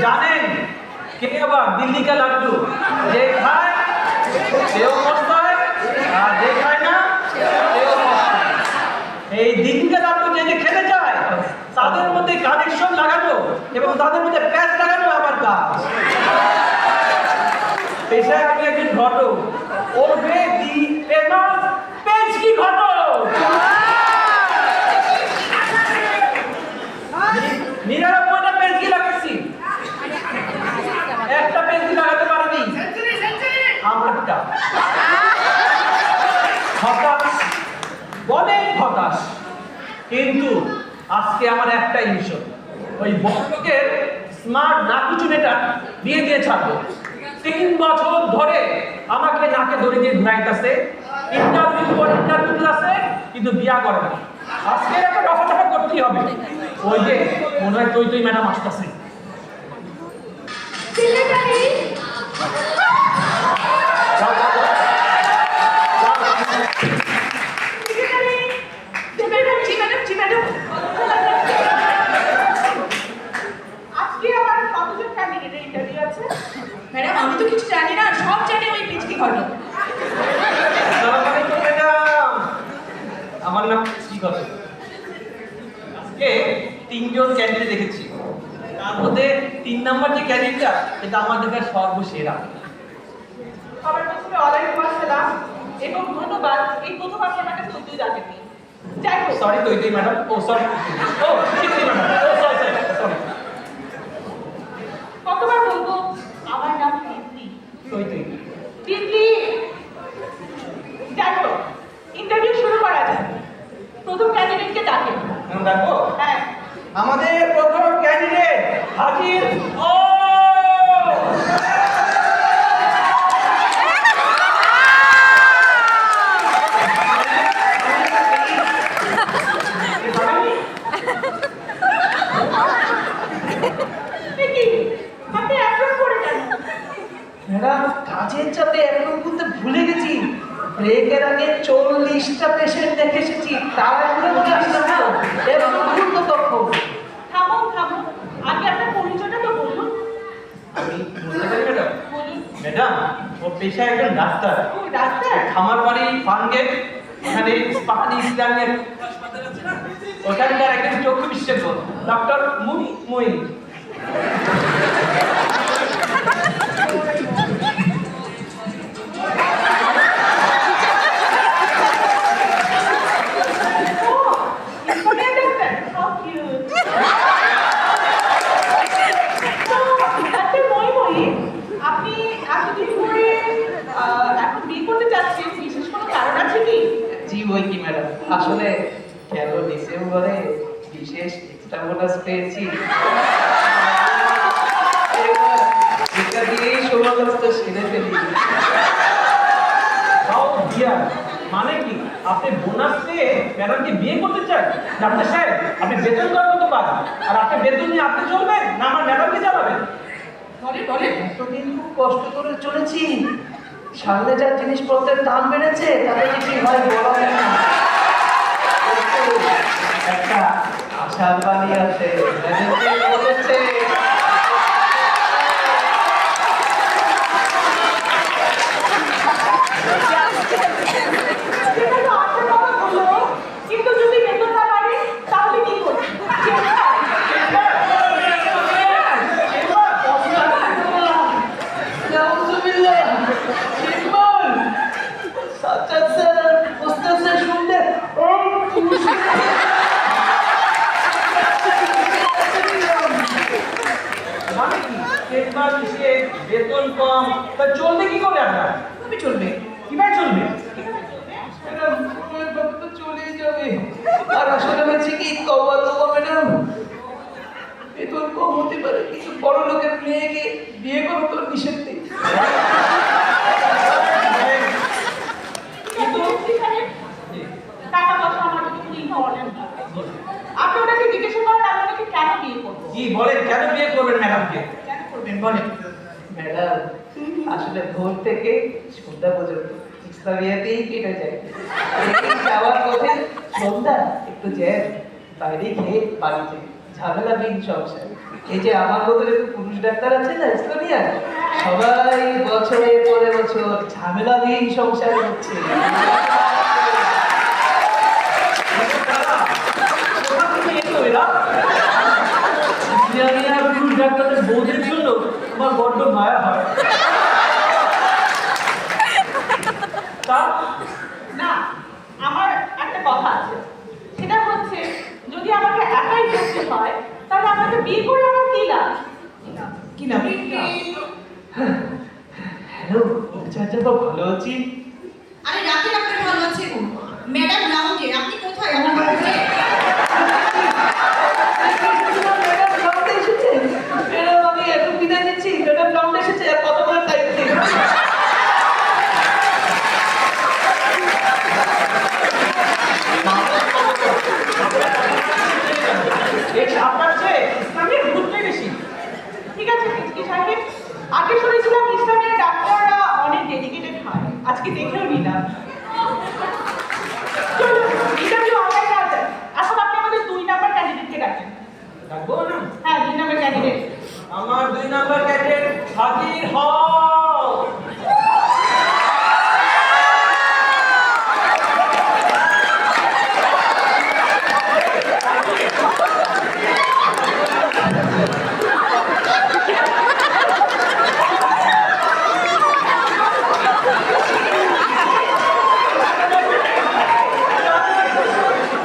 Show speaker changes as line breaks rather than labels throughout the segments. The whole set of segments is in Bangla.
জানেন কে আবার দিল্লি কা লাড্ডু, যে খায় সেও পস্তায় আর যে খায় না সেও পস্তায়। এই দিল্লি কা লাড্ডু যে যে খেতে চায় তাদের মধ্যে কানেকশন লাগানো এবং তাদের মধ্যে প্যাচ লাগানো আমার কাজ। পেশায় আমি একজন ঘটক, ওরফে দি ফেমাস পেচকি ঘটক। নিরানব্বইটা পেচকি লাগাচ্ছি, একটা পেচকি লাগাতে পারিনি আমারটা। হতাশ, অনেক হতাশ। কিন্তু আজকে আমার একটাই মিশন, ওই বড়লোকের স্মার্ট নাকুচু মেয়েটা বিয়ে দিয়ে ছাড়বো। 3 বছর ধরে আমাকে নাকে দড়ি দিয়ে ঘুরাইতেছে, ইন্টারভিউ পর ইন্টারভিউ আছে, কিন্তু বিয়া করে না। আজকে একটা দফা দফা করতেই হবে। ওই যে মনে হয় তুই ম্যাডাম আসতেছে।
ম্যাডাম আমি তো কিছু জানি না, সব জানি ওই পিচকি ঘটক।
আমার নাম পিচকি ঘটক। আজকে 3 জন ক্যান্ডিডেট দেখেছি, তার মধ্যে 3 নাম্বার যে ক্যান্ডিডেটটা এটা আমার দেখার সর্বসেরা।
সবার প্রথমে ওয়ালাইকুম আসসালাম এবং ধন্যবাদ, এই প্রথম আপনি আমাকে তুই ডাকেননি। যাই হোক,
সরি তুই ম্যাডাম, ও সরি, ও পিচকি ম্যাডাম, ও সরি।
কতবার বলবো আমার নাম তিতলি।
তুই
তিতলি। যাই হোক, ইন্টারভিউ শুরু করা যাক। প্রথম ক্যান্ডিডেটকে ডাকেন।
দেখো
হ্যাঁ,
আমাদের প্রথম ক্যান্ডিডেট হাজির। ও
আপনি অ্যাপ্রুভ করে দেন।
ম্যাডাম কাজের চাপে এখন বলতে ভুলে গেছি, ব্রেকের আগে 40টা পেশেন্ট দেখে এসেছি, তার এখনো মনে আসছে না। এরকম ভুল তো তখন।
থামুন, আগে আপনার পরিচয়টা তো বলুন।
আমি বলতে পারি ম্যাডাম?
বলুন।
ম্যাডাম ও পেশায় একজন ডাক্তার।
ও ডাক্তার।
খামার বাড়ি ফার্মগেট, এখানে ইস্পাহানি ইসলামিয়া হাসপাতাল আছে না, ওখানকার একজন চক্ষু বিশেষজ্ঞ ডক্টর মুই।
আপনি এতদিন ধরে এখন বিয়ে করতে চাচ্ছেন, বিশেষ কোনো কারণ আছে কি?
জি ওই কি ম্যাডাম, আসলে গেল ডিসেম্বরে বিশেষ এক্সট্রা বোনাস পেয়েছি। এটা দিয়েই সমস্ত সেরে ফেলি।
মানে কি আপনি বোনাস পেয়ে ম্যাডামকে বিয়ে করতে চান? ডাক্তার সাহেব আপনি বেতন কত পান, আর আপনি বেতন নিয়ে আপনি চলবেন না আমার ম্যাডামকে চালাবেন?
বলেন।
এতদিন খুব কষ্ট করে চলেছি, সামনে যা জিনিসপত্রের দাম বেড়েছে তাতে কি হয় বলা যায় না। একটা আশার বাণী আছে, বলেছে
কিন্তু যদি বেতন না পারে তাহলে কি করবে?
মানে কি বেতন কম, তা চলবে কি করে? আপনার
তুমি চলবে,
কিভাবে চলবে?
তো চলেই যাবে। আর আসলে হয়েছে কি, তবা ম্যাডাম, বেতন কম হতে পারে কিন্তু বড় লোকের মেয়েকে বিয়ে করো তোর নিষেধ নেই।
টাকা পয়সা আমার কোনো ইম্পর্টেন্ট না। আপনি ওনাকে জিজ্ঞাসা করেন আমি ওনাকে কেন বিয়ে করবো।
কি বলেন, কেন বিয়ে করবেন ম্যাডামকে?
কেন করবেন বলেন।
ম্যাডাম আসলে ভোর থেকে সন্ধ্যা পর্যন্ত ইসলামিয়াতেই কেটে যায়। এই যাওয়ার পথে সন্ধ্যা একটু জ্যাম, বাইরে খেয়ে বাড়ি যাই, ঝামেলা বিন সংসার। এই যে আমার মতো একটু পুরুষ ডাক্তার আছে না ইসলামিয়ান, সবাই বছরের পরে বছর ঝামেলাবিহীন সংসার করছে।
কোথা থেকে এলো এরা?
ইসলামিয়া পুরুষ ডাক্তারের বৌদের জন্য আমার বড্ড মায়া হয়।
তা
না, আমার একটা কথা আছে। সেটা হচ্ছে, যদি আমাকে একাই করতে হয় তাহলে আমাকে বিয়ে করে আমার কি লাভ?
কি নাম? হ্যালো চাচা, তো ভালো আছি।
আরে রাতে আপনার ভালো আছে গো। ম্যাডাম রাউন্ডে আপনি কোথায়? আপনার কোথায়?
ম্যাডাম রাউন্ডে এসেছে। ম্যাডাম আমি এখন বিদায় নিচ্ছি। ম্যাডাম রাউন্ডে এসেছে, আর কতক্ষণ টাইম নেই।
এই আপনার চেয়ে ইসলামের গুরুত্বই বেশি।
ঠিক আছে পিচকি সাহেব, আগে শুনেছিলাম ইসলামের ডাক্তাররা অনেক ডেডিকেটেড হয়, আজকে দেখেও নিলাম। চলুন, ইন্টারভিউ অনলাইনে আছে। এখন আপনি আমাদের 2 নাম্বার ক্যান্ডিডেটকে ডাকেন।
ডাকবো না?
হ্যাঁ, 2 নাম্বার ক্যান্ডিডেট।
আমার 2 নাম্বার ক্যাডেট হাজির হও।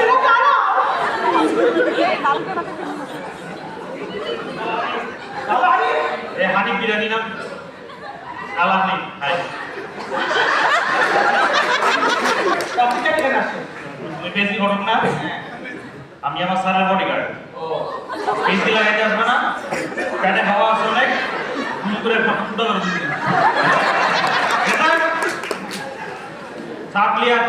এরা কারা?
দাদা হানি
এ হানি বিরিয়ানি না আল্লাহ নেই হাই
আপনি কেন এখানে আসছেন?
বেশি ঘটক না আমি আমার স্যারের বডিগার্ড
ও
বেশি লাগাইতে আসবে না প্যাটে হাওয়া আছে অনেক ফুল করে ফুটা করে দিচ্ছি সাপ ক্লিয়ার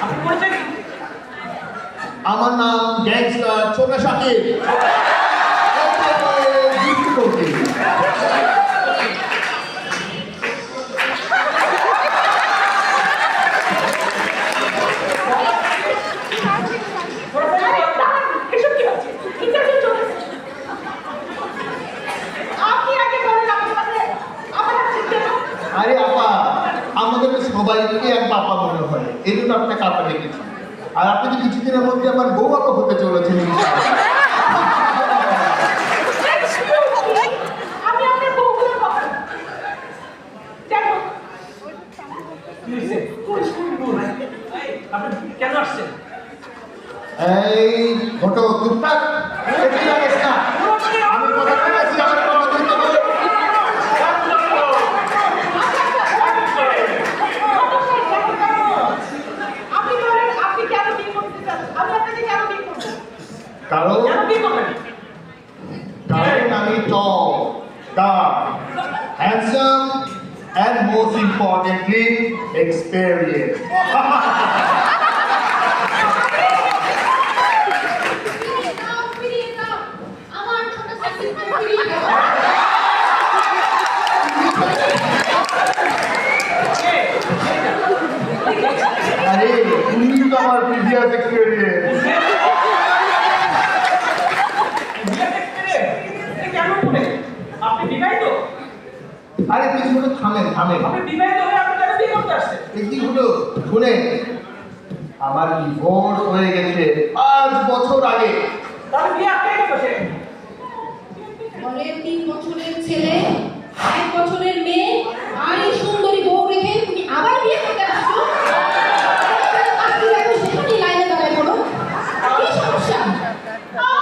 আপনি পরিচয় দিন।
আমার নাম গ্যাংস্টার ছোট শাকিব। যুক্ত করছি।
আরে দাঁড়ান, এসব কি হচ্ছে? ইন্টারভিউ চলছে। আপনি আগে বলেন আপনাদের আমার হাতে কেন?
আরে আপা, আমাদের সবাইকে এক বাবা মনে হয়, এই জন্য আপনাকে আপা ডেকেছি। আর আপনি তো কিছুদিনের মধ্যে আমার বউ আপা হতে চলেছেন।
আমি আপনার বউগুলোর কথা যাই হোক,
কি হয়েছে? এই, আপনি কেন আসছেন?
এই ঘটো টুকটাক একটু লাগিস না। আমি কথা বলেছি, আমার কথা বলতে বলে।
আপনি বলেন আপনি কেন বিয়ে করতে চান? আমি আপনাকে কেন বিয়ে করবো?
কারণ
কেন বিয়ে করবেন?
আমি tall, dark, handsome, and most importantly, experienced.
আমার ছোট সাকিবকে ফিরিয়ে দাও।
আরে তুমি তো আমার previous experience.
বিয়ে দেখতে রে? এটা কেমন করে? আপনি বিবাহিত?
আরে কিছুক্ষণ থামেন।
আপনি বিবাহিত হয়ে আপনি কেন বিয়ে করতে আসছেন?
এই কি হলো শুনে, আমার ডিভোর্স হয়ে গেছে 5 বছর আগে।
তাহলে বিয়ে আটকে গেল সে।
ঘরের 3 বছরের ছেলে, 1 বছরের মেয়ে, আর এই সুন্দরী বউ রেখে তুমি আবার বিয়ে করতে আসছো? আপনি দেখো সেখানেই লাইনে দাঁড়ায় পড়ো। কি সমস্যা?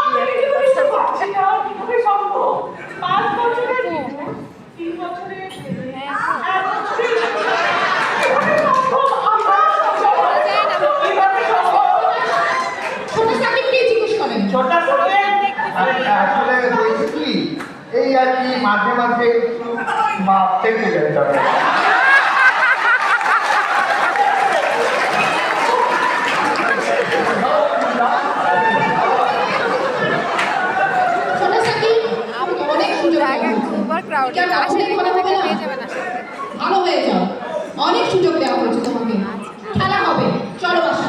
আমি কিছু বুঝতে পারছি না, কিভাবে সম্ভব? 5 বছরের ডিভোর্স, 3 বছরের ছেলে, 1 বছরের কিভাবে সম্ভব? কিভাবে সম্ভব?
ছোট সাকিবকে জিজ্ঞেস করেন।
ছোটা ছোট
আরে আসলে ওই এই আর কি মাঝে মাঝে একটু মাপতে চলে যাবে।
শোনো সাকিব, আমাকে অনেক সুযোগ দেওয়া হয়েছে।
ওভার ক্রাউডেড
এটা
আসলে
অনেক
কোথা থেকে
কথা
পেয়ে যাবেন আশা করি।
ভালো হয়ে যাও, অনেক সুযোগ দেওয়া হয়েছে তোমাকে। খেলা হবে, চলো বাসা।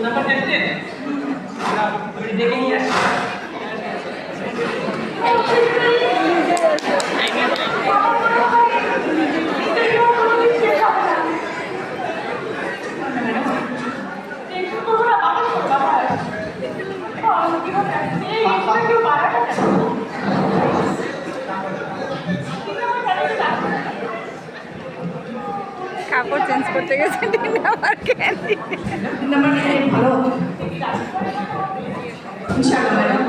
নাম্বার দেখছেন? আমি দেখে নিয়ে আসি।
কাপড় চেঞ্জ করতে গেছে আমার ক্যান্ডি
নাম্বার ভালো ইনশাআল্লাহ ম্যাডাম।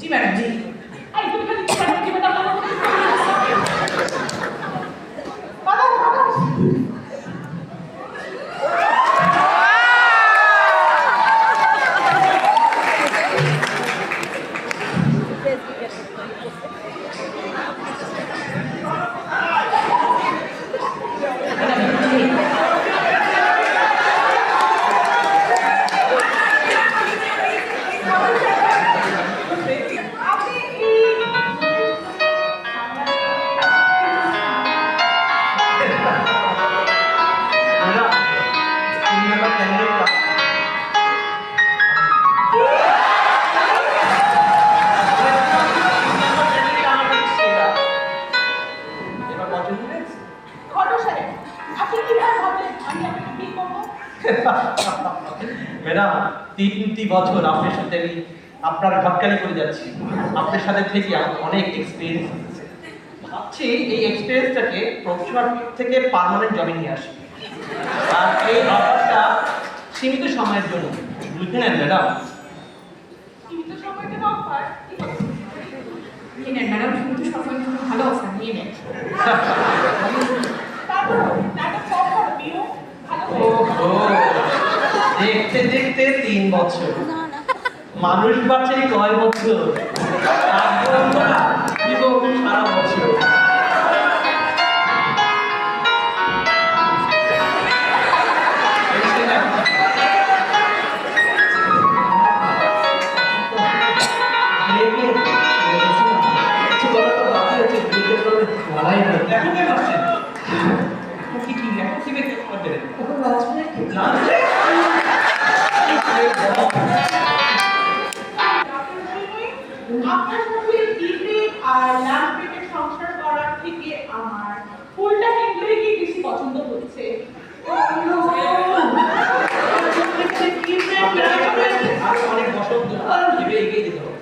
জি ম্যাডাম, জি।
ম্যাডাম 3টি বছর আপনার সাথে আমি আপনার ঘটকালি করে যাচ্ছি। আপনার সাথে থেকে আমার অনেক এক্সপিরিয়েন্স হচ্ছে। ভাবছি এই এক্সপিরিয়েন্সটাকে প্রফেশনাল থেকে পার্মানেন্ট জবে নিয়ে আসি। আর এই অফারটা সীমিত সময়ের জন্য, বুঝতে নেন ম্যাডাম।
নিয়ে নেন ম্যাডাম, কিন্তু সফল ভালো অফার নিয়ে নেন।
ওহো, দেখতে দেখতে 3 বছর, মানুষ বাঁচে কয় বছর, আর আমরা জীবন সারা বছর। এখন কেন আসছেন? কি কি এখন থেকে করবেন? লাঞ্চে?
আপনার সাথে ডিবেট আর লাঞ্চ ব্রেকের সংসার করার থেকে আমার ফুল টাইম এমপ্লয়িকে বেশি পছন্দ হচ্ছে।
আরো অনেক বছর ধরে এগিয়ে যেতে হবে।